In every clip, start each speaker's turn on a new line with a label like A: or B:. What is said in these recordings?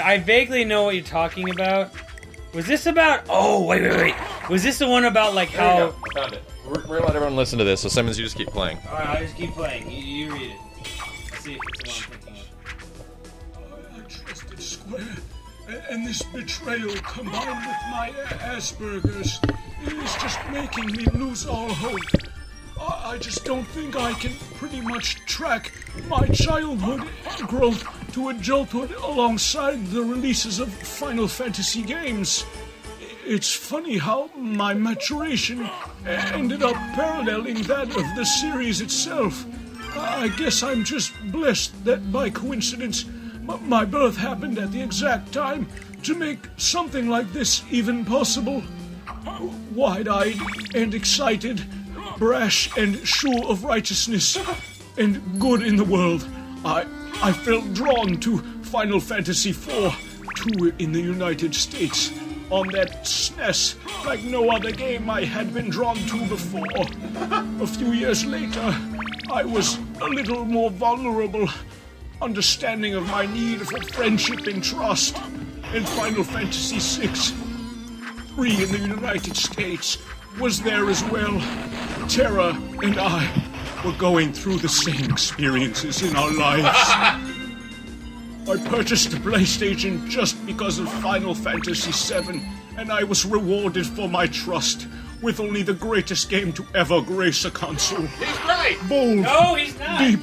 A: I vaguely know what you're talking about. Was this about... Oh, wait. Was this the one about, like, how...
B: There you go. I found it. We're gonna let everyone listen to this, so Simmons, you just keep playing.
A: Alright, I'll just keep playing. You read it. Let's see if it's the one I'm thinking of.
C: I trusted Square, and this betrayal combined with my Asperger's is just making me lose all hope. I just don't think I can pretty much track my childhood growth to adulthood alongside the releases of Final Fantasy games. It's funny how my maturation ended up paralleling that of the series itself. I guess I'm just blessed that by coincidence my birth happened at the exact time to make something like this even possible. Wide-eyed and excited, brash and sure of righteousness and good in the world, I felt drawn to Final Fantasy IV, 2 in the United States, on that SNES like no other game I had been drawn to before. A few years later, I was a little more vulnerable, understanding of my need for friendship and trust, and Final Fantasy VI, 3 in the United States, was there as well. Terra and I were going through the same experiences in our lives. I purchased a PlayStation just because of Final Fantasy VII, and I was rewarded for my trust with only the greatest game to ever grace a console.
B: He's right!
C: Bold,
A: No, he's not!
C: deep,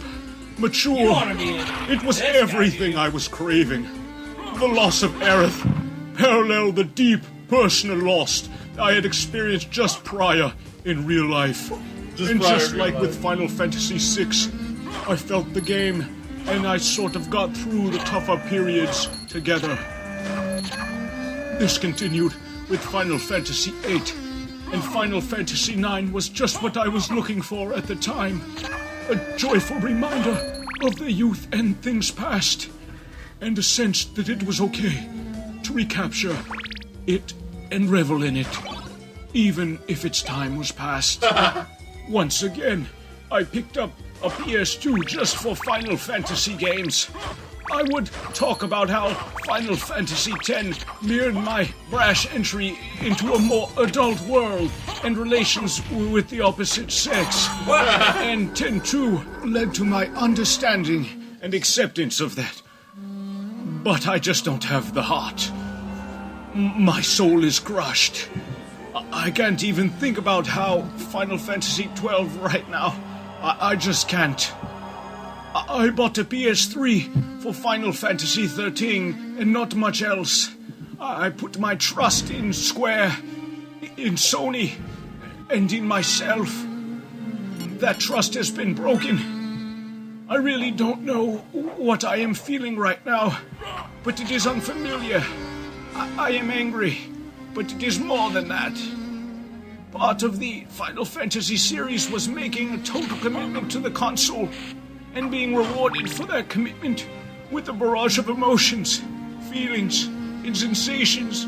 C: mature.
A: You wanna be in
C: It was
A: this guy,
C: everything
A: dude.
C: I was craving. The loss of Aerith paralleled the deep personal loss I had experienced just prior in real life. Just like with Final Fantasy VI, I felt the game, and I sort of got through the tougher periods together. This continued with Final Fantasy VIII, and Final Fantasy IX was just what I was looking for at the time. A joyful reminder of the youth and things past, and a sense that it was okay to recapture it and revel in it, even if its time was past. Once again, I picked up a PS2 just for Final Fantasy games. I would talk about how Final Fantasy X mirrored my brash entry into a more adult world and relations with the opposite sex. And X-2 led to my understanding and acceptance of that. But I just don't have the heart. My soul is crushed. I can't even think about how Final Fantasy XII right now. I just can't. I bought a PS3 for Final Fantasy XIII and not much else. I put my trust in Square, in Sony, and in myself. That trust has been broken. I really don't know what I am feeling right now, but it is unfamiliar. I am angry, but it is more than that. Part of the Final Fantasy series was making a total commitment to the console and being rewarded for that commitment with a barrage of emotions, feelings, and sensations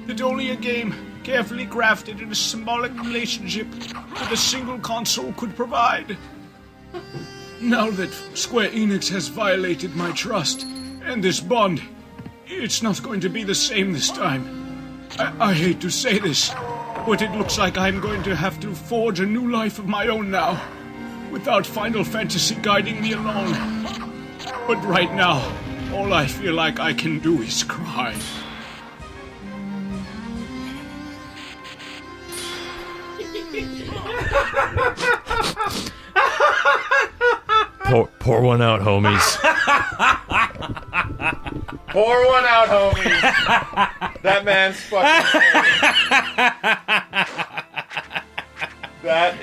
C: that only a game carefully crafted in a symbolic relationship with a single console could provide. Now that Square Enix has violated my trust and this bond, it's not going to be the same this time. I hate to say this, but it looks like I'm going to have to forge a new life of my own now, without Final Fantasy guiding me along. But right now, all I feel like I can do is cry.
D: Pour one out, homies.
B: Pour one out, homies. That man's fucking. That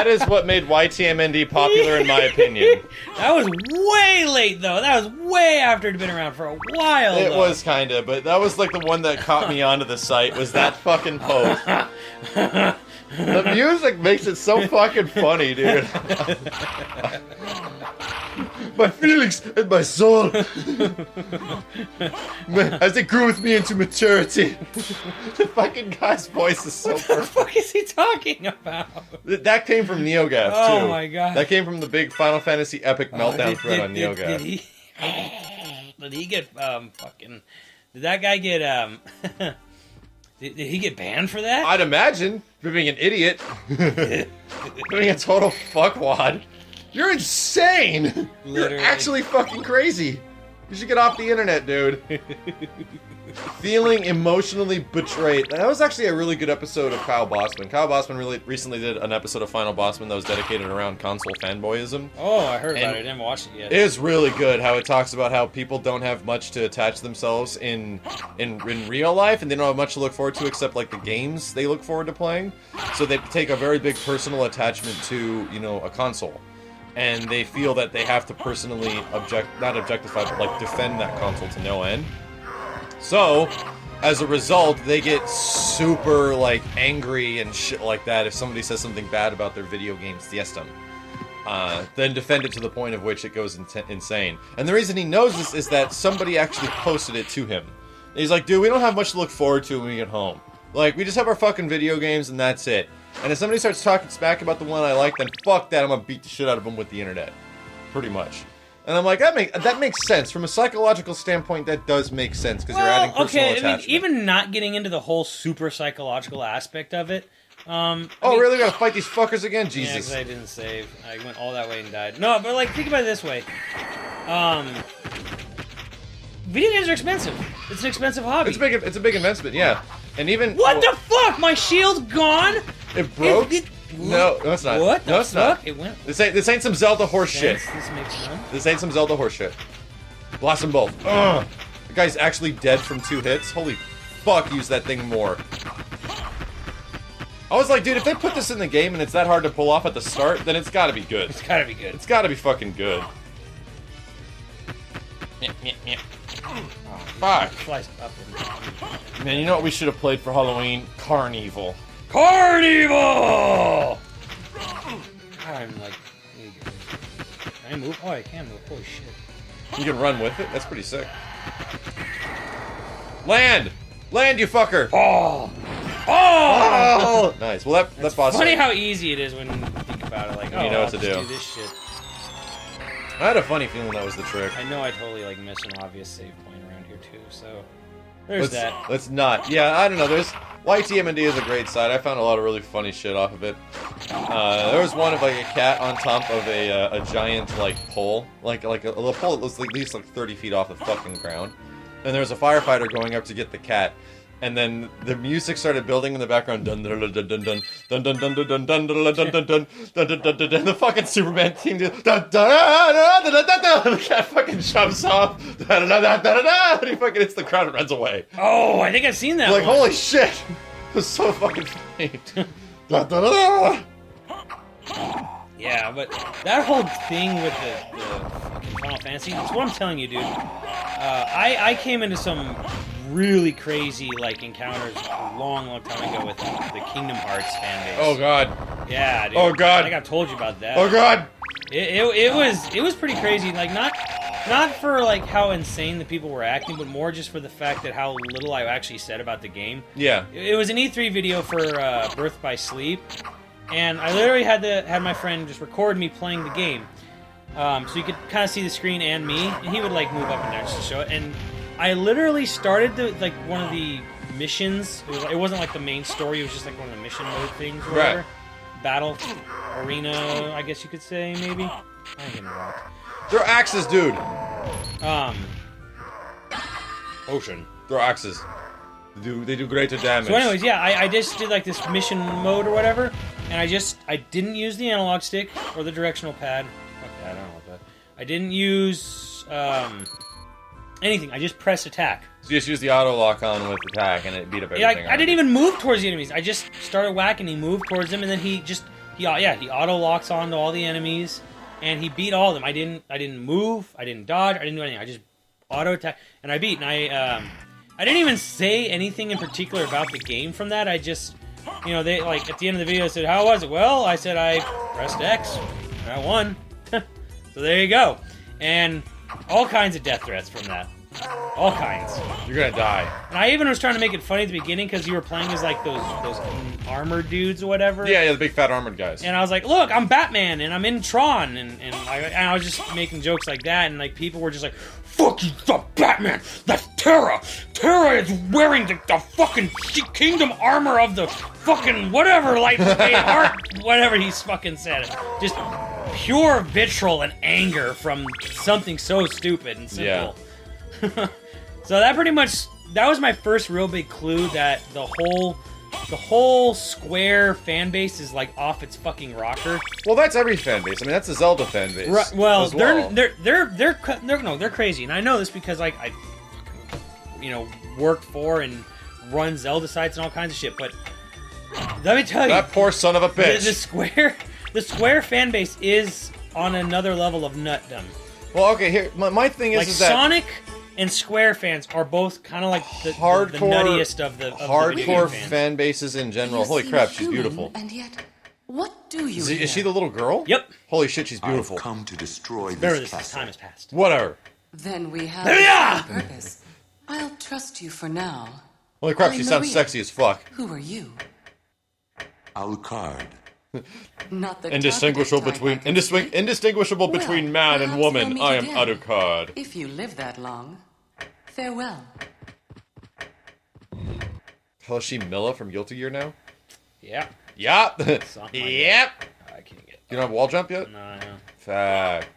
B: is what made YTMND popular, in my opinion.
A: That was way late, though. That was way after it'd been around for a while.
B: It
A: though.
B: was kinda, but that was like the one that caught me onto the site. Was that fucking post? The music makes it so fucking funny, dude. My feelings and my soul, as they grew with me into maturity. The fucking guy's voice is so
A: What the
B: perfect.
A: fuck is he talking about?
B: That came from NeoGaf, too.
A: Oh my god.
B: That came from the big Final Fantasy epic meltdown thread on
A: Did
B: NeoGaf.
A: he? Did he get fucking? Did that guy get did he get banned for that?
B: I'd imagine for being an idiot, being a total fuckwad. You're insane.
A: Literally.
B: You're actually fucking crazy. You should get off the internet, dude. Feeling emotionally betrayed. That was actually a really good episode of Kyle Bossman. Kyle Bossman really recently did an episode of Final Bossman that was dedicated around console fanboyism.
A: Oh, I heard about it. I didn't watch it yet.
B: It is really good how it talks about how people don't have much to attach themselves in real life, and they don't have much to look forward to except like the games they look forward to playing. So they take a very big personal attachment to, you know, a console. And they feel that they have to personally not objectify, but like defend that console to no end. So, as a result, they get super like angry and shit like that if somebody says something bad about their video game system. Then defend it to the point of which it goes insane. And the reason he knows this is that somebody actually posted it to him. He's like, dude, we don't have much to look forward to when we get home. Like, we just have our fucking video games and that's it. And if somebody starts talking smack about the one I like, then fuck that, I'm gonna beat the shit out of them with the internet. Pretty much. And I'm like, that makes sense. From a psychological standpoint, that does make sense, because you're adding personal attachment.
A: I mean, even not getting into the whole super psychological aspect of it.
B: Really? We gotta fight these fuckers again? Jesus.
A: Yeah, because I didn't save. I went all that way and died. No, but like, think about it this way. Video games are expensive. It's an expensive hobby.
B: It's a big investment, yeah. And even...
A: What the fuck? My shield's gone?
B: It broke? No, it's not.
A: What?
B: No, it's not.
A: It went.
B: This ain't some Zelda horse shit.
A: This makes sense.
B: This ain't some Zelda horse shit. Blast them both. Ugh. The guy's actually dead from 2 hits. Holy fuck, use that thing more. I was like, dude, if they put this in the game and it's that hard to pull off at the start, then it's gotta be good.
A: It's gotta be good.
B: It's gotta be fucking good.
A: Oh,
B: fuck.
A: Flies up and...
B: Man, you know what we should have played for Halloween? Carnival.
A: Carnival! I'm like... Can I move? Oh, I can move. Holy shit.
B: You can run with it? That's pretty sick. Land! Land, you fucker!
A: Oh! Oh!
B: Nice. Well, that's boss.
A: Funny how easy it is when you think about it. Like, oh,
B: you know what
A: I'll
B: to
A: just
B: do.
A: This shit.
B: I had a funny feeling that was the trick.
A: I know I totally like missed an obvious save point around here too. So there's that.
B: Let's not. Yeah, I don't know. There's YTMND is a great site. I found a lot of really funny shit off of it. There was one of like a cat on top of a giant like pole, like a pole that was at least like 30 feet off the fucking ground. And there was a firefighter going up to get the cat. And then the music started building in the background. Dun dun dun dun dun dun dun dun dun dun dun dun dun dun dun dun dun. The fucking Superman theme. Dun dun dun dun dun dun. The cat fucking jumps off. Dun dun dun dun dun. And he fucking hits the crowd and runs away.
A: Oh, I think I've seen that.
B: Like, holy shit! It was so fucking funny. Dun dun dun.
A: Yeah, but that whole thing with the fucking Final Fantasy, it's what I'm telling you, dude. I came into some really crazy like encounters a long time ago with the Kingdom Hearts fan base.
B: Oh god.
A: Yeah, dude.
B: Oh god.
A: I think I've told you about that.
B: Oh god.
A: It was pretty crazy. Like not for like how insane the people were acting, but more just for the fact that how little I actually said about the game.
B: Yeah.
A: It was an E3 video for Birth by Sleep. And I literally had my friend just record me playing the game, so you could kind of see the screen and me, and he would like move up and down just to show it. And I literally started like one of the missions. It wasn't like the main story. It was just like one of the mission mode things, or whatever.
B: Right.
A: Battle arena, I guess you could say, maybe. I'm getting rocked.
B: Throw axes, dude.
A: Ocean.
B: Throw axes. They do greater damage.
A: So anyways, yeah, I just did like this mission mode or whatever, and I didn't use the analog stick or the directional pad. Fuck that, I don't know what that. I didn't use anything. I just pressed attack.
B: So you just use the auto lock on with attack and it beat up everything.
A: Yeah, I didn't even move towards the enemies. I just started whacking. He moved towards them, and then he auto locks onto all the enemies, and he beat all of them. I didn't move. I didn't dodge. I didn't do anything. I just auto attack, and I beat. And I didn't even say anything in particular about the game from that. I just, they like at the end of the video said, "How was it?" Well, I said I pressed X and I won. So there you go. And all kinds of death threats from that. All kinds.
B: You're gonna die.
A: And I even was trying to make it funny at the beginning because you were playing as like those armored dudes or whatever.
B: Yeah, the big fat armored guys.
A: And I was like, look, I'm Batman and I'm in Tron, and I was just making jokes like that, and like people were just like, fuck you, the Batman, that's Terra. Terra is wearing the fucking kingdom armor of the fucking whatever, like art, whatever he's fucking said. Just pure vitriol and anger from something so stupid and simple. Yeah. So that was my first real big clue that the whole Square fan base is like off its fucking rocker.
B: Well, that's every fan base. I mean, that's the Zelda fan base.
A: Right, well,
B: they're
A: they're crazy, and I know this because like I worked for and run Zelda sites and all kinds of shit. But let me tell you,
B: that poor son of a bitch.
A: The Square fan base is on another level of nutdom.
B: Well, okay, here my thing is that
A: Sonic and Square fans are both kind of like the nuttiest of the
B: hardcore fan bases in general. Holy crap, she's beautiful.
D: And yet, what do you?
B: Is she the little girl?
A: Yep.
B: Holy shit, she's beautiful.
E: I've come to destroy
A: This
E: castle.
A: time has passed.
B: Whatever.
D: Then we have
A: Yeah!
D: a purpose. I'll trust you for now.
B: Holy crap, she
D: I'm
B: sounds
D: Maria.
B: sexy as fuck.
D: Who are you?
E: Alucard.
D: Not the
B: Indistinguishable
D: talkative type, I can see.
B: indistinguishable
D: Well,
B: between man and
D: perhaps
B: woman.
D: we'll meet
B: I am
D: again.
B: Alucard.
D: If you live that long, farewell.
B: Hell, is she Milla from Guilty Gear now?
A: Yeah.
B: Yep.
A: Something like
B: Yep.
A: I can't get.
B: You don't have wall jump yet?
A: No.
B: Fact.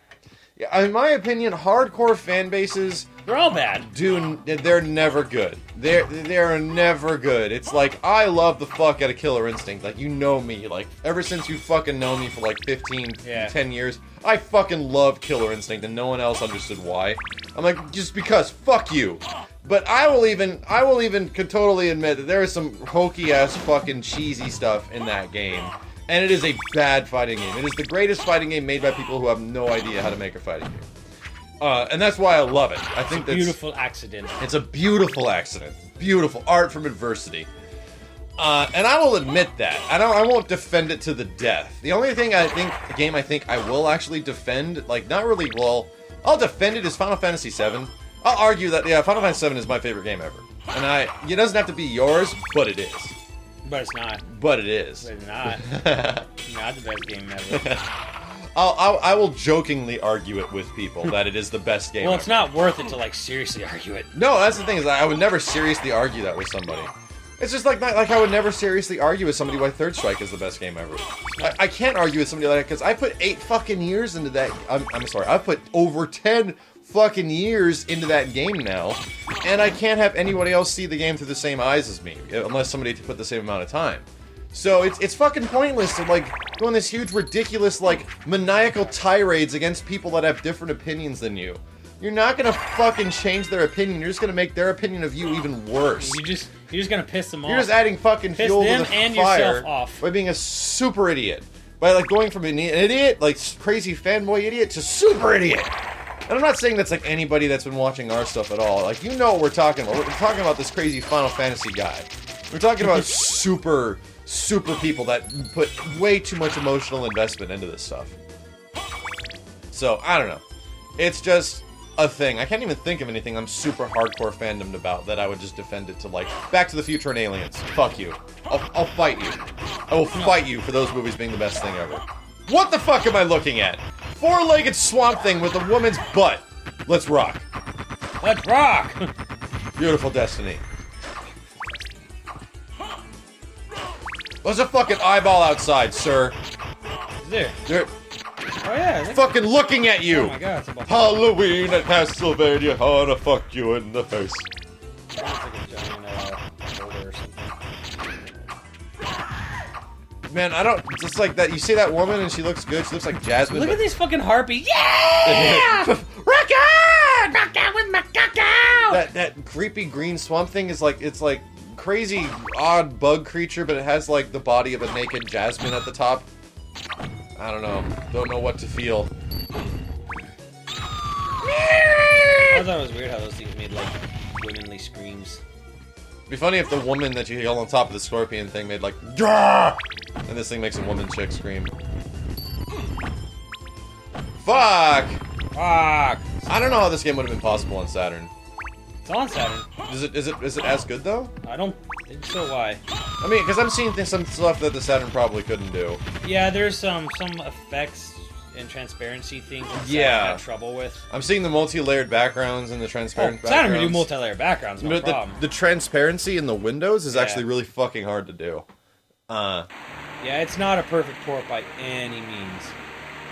B: Yeah, in my opinion, hardcore fan bases
A: They're all bad.
B: they're never good. They're never good. It's like, I love the fuck out of Killer Instinct. Like, you know me. Like, ever since you fucking know me for like 10 years, I fucking love Killer Instinct, and no one else understood why. I'm like, just because, fuck you. But I will even could totally admit that there is some hokey ass fucking cheesy stuff in that game. And it is a bad fighting game. It is the greatest fighting game made by people who have no idea how to make a fighting game. And that's why I love it. I think that's
A: Beautiful accident.
B: it's a beautiful accident. Beautiful art from adversity. And I will admit that. I won't defend it to the death. The only thing I think I will actually defend, like, not really, well, I'll defend it is Final Fantasy VII. I'll argue that, yeah, Final Fantasy VII is my favorite game ever. And it doesn't have to be yours, but it is.
A: But it's not.
B: But it is.
A: But it's not. Not the best game ever.
B: I will jokingly argue it with people that it is the best game
A: Well,
B: ever.
A: it's not worth it to like seriously argue it.
B: No, that's the thing, is I would never seriously argue that with somebody. It's just like I would never seriously argue with somebody why Third Strike is the best game ever. I can't argue with somebody like that because I put 8 fucking years into that. I'm sorry, I put over 10 fucking years into that game now, and I can't have anybody else see the game through the same eyes as me, unless somebody put the same amount of time. So it's fucking pointless to like go on this huge ridiculous like maniacal tirades against people that have different opinions than you. You're not gonna fucking change their opinion. You're just gonna make their opinion of you even worse.
A: You're just gonna piss them off.
B: You're just adding fucking
A: Piss
B: fuel to
A: them
B: the
A: and
B: fire
A: yourself off.
B: by being a super idiot. By like going from an idiot, like crazy fanboy idiot, to super idiot. And I'm not saying that's like anybody that's been watching our stuff at all. Like, you know what we're talking about. We're talking about this crazy Final Fantasy guy. We're talking about super people that put way too much emotional investment into this stuff. So, I don't know. It's just a thing. I can't even think of anything I'm super hardcore fandomed about that I would just defend it to, like, Back to the Future and Aliens. Fuck you. I'll fight you. I will fight you for those movies being the best thing ever. What the fuck am I looking at? 4-legged swamp thing with a woman's butt. Let's rock.
A: Let's rock!
B: Beautiful Destiny. There's a fucking eyeball outside, sir.
A: Is there?
B: They're
A: Oh yeah. I think-
B: fucking looking at you.
A: Oh my god, it's about
B: Halloween at Castlevania, I wanna fuck you in the face.
A: it's like a giant boulder or something.
B: Man, I don't. Just like that. You see that woman and she looks good. She looks like Jasmine.
A: Look
B: but-
A: at these fucking harpy. Yeah! Rock out! Rock out with my cock out!
B: That creepy green swamp thing is like, it's like crazy odd bug creature, but it has like the body of a naked Jasmine at the top. I don't know. Don't know what to feel.
A: I thought it was weird how those things made like womanly screams.
B: It'd be funny if the woman that you yell on top of the scorpion thing made like, "Gah!" And this thing makes a woman chick scream. Fuck!
A: Fuck!
B: I don't know how this game would have been possible on Saturn.
A: It's on Saturn.
B: Is it as good though?
A: I don't think so. Why?
B: I mean, because I'm seeing some stuff that the Saturn probably couldn't do.
A: Yeah, there's some effects and transparency things that Saturn had trouble with.
B: I'm seeing the multi-layered backgrounds and the transparent backgrounds.
A: Saturn can do multi-layer backgrounds, no problem.
B: The transparency in the windows is actually really fucking hard to do.
A: Yeah, it's not a perfect port by any means.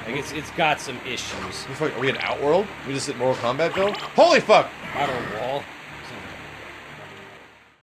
A: Like, it's got some issues.
B: Are we in Outworld? We just hit Mortal Kombat build? Holy fuck!
A: Outer Wall.